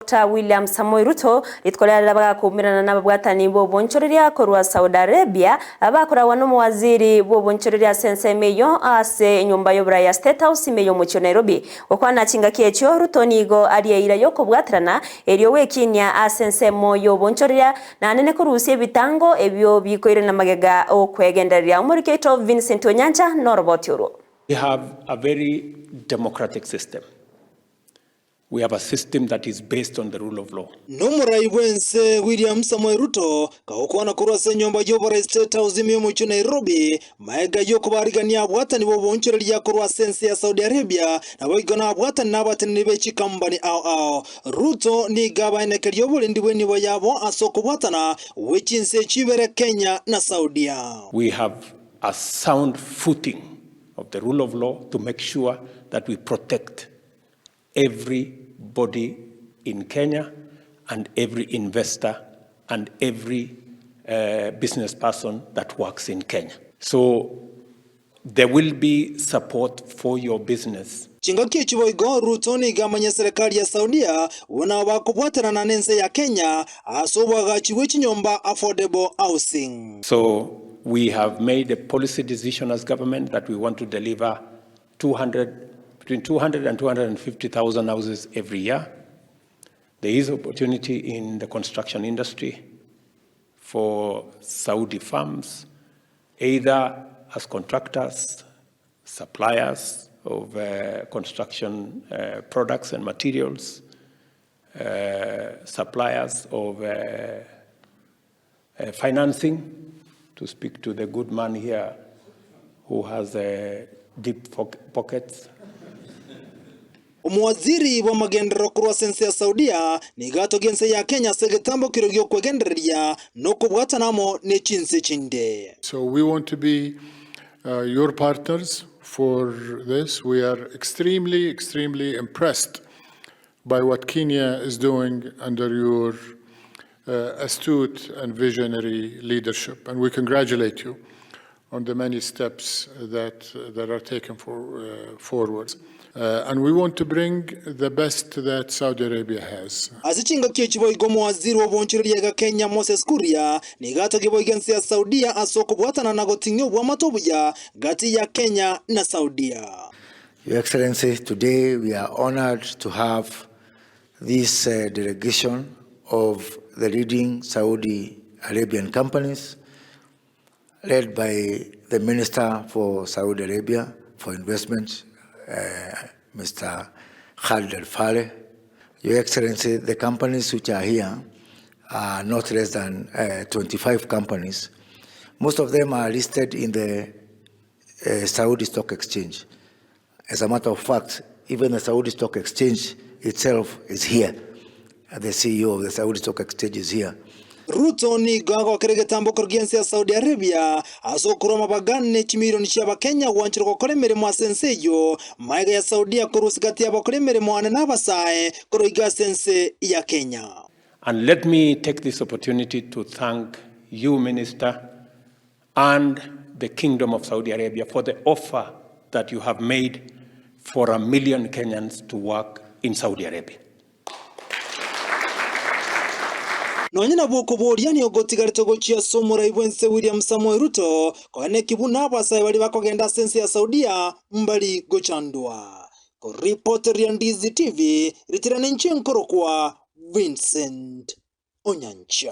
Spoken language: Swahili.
Dr. William Samoei Ruto litkolera bagakumirana n'ababwatani bo bonchoreria korwa Saudia Arabia abakorawa n'umuwaziri bo bonchoreria sense meyo ase nyumba y'obura ya Statehouse meyo mu Nairobi okwana chinga kiechyo Ruto nigo ariyeira yoko bwatrana eriyo wekinya asense moyo bonchoreria na nene korusie bitango ebyo bikoire na magega okwegenderia umuriketo Vincent Onyancha norobotiro. We have a very democratic system. We have a system that is based on the rule of law. Nomurai wense William Samoei Ruto kaokwana kurwase nyumba y'obura Statehouse mu Nairobi maega yokubarigania abwatani bo bonchoreria kurwa sense ya Saudi Arabia naboigona abwatani n'abatani b'ekikambani ao Ruto ni gabanekerio bulindi bweni bo yabo asoko bwatana wechinse chibere Kenya na Saudia. We have a sound footing of the rule of law to make sure that we protect everybody in Kenya and every investor and every business person that works in Kenya. So there will be support for your business. Chingaki chiboigo Ruto ni gamanya serikali ya Saudia wana wakubwatana na nense ya Kenya asobwaga chiwechi nyumba affordable housing. So we have made a policy decision as government that we want to deliver between 200 and 250,000 houses every year. There is opportunity in the construction industry for Saudi firms, either as contractors, suppliers of construction products and materials, suppliers of financing, to speak to the good man here who has deep pockets. Umuwaziri wa magendero kurwa sense ya Saudia ni gato gense ya Kenya segetambo kirogyo kwegenderia no kubwatanamo ne chinse chinde. So we want to be your partners for this. We are extremely impressed by what Kenya is doing under your astute and visionary leadership, and we congratulate you on the many steps that are taken forward. And we want to bring the best that Saudi Arabia has. Azichinga kichibo igomo waziri wa bonchoreria ga Kenya Moses Kuria ni gato gibo igensi ya Saudia asoko bwatana na gotinyo bwa matobuja gati ya Kenya na Saudia. Your Excellency, today we are honored to have this delegation of the leading Saudi Arabian companies led by the Minister for Saudi Arabia for Investment, Mr. Khalid Al-Faleh. Your Excellency, the companies which are here are not less than 25 companies. Most of them are listed in the Saudi Stock Exchange. As a matter of fact, even the Saudi Stock Exchange itself is here. The CEO of the Saudi Stock Exchange is here. Ruto ni gago kerege tambo korgensi ya Saudi Arabia aso kuroma bagane chimiro nishaba Kenya wanchiro kokore meremo asenseyo maiga ya Saudia kurusigati ya bakore meremo ananabasae koroiga sense ya Kenya. And let me take this opportunity to thank you, Minister, and the Kingdom of Saudi Arabia for the offer that you have made for 1 million Kenyans to work in Saudi Arabia. Nonyina boko boriani ogotigarito gochia Somurai wense William Samoei Ruto kwane kibuna abasai bali bakogenda sense ya Saudia mbali gochandwa. Ko reporter ya Ndizi TV ritirane nchenkoro kwa Vincent Onyancha.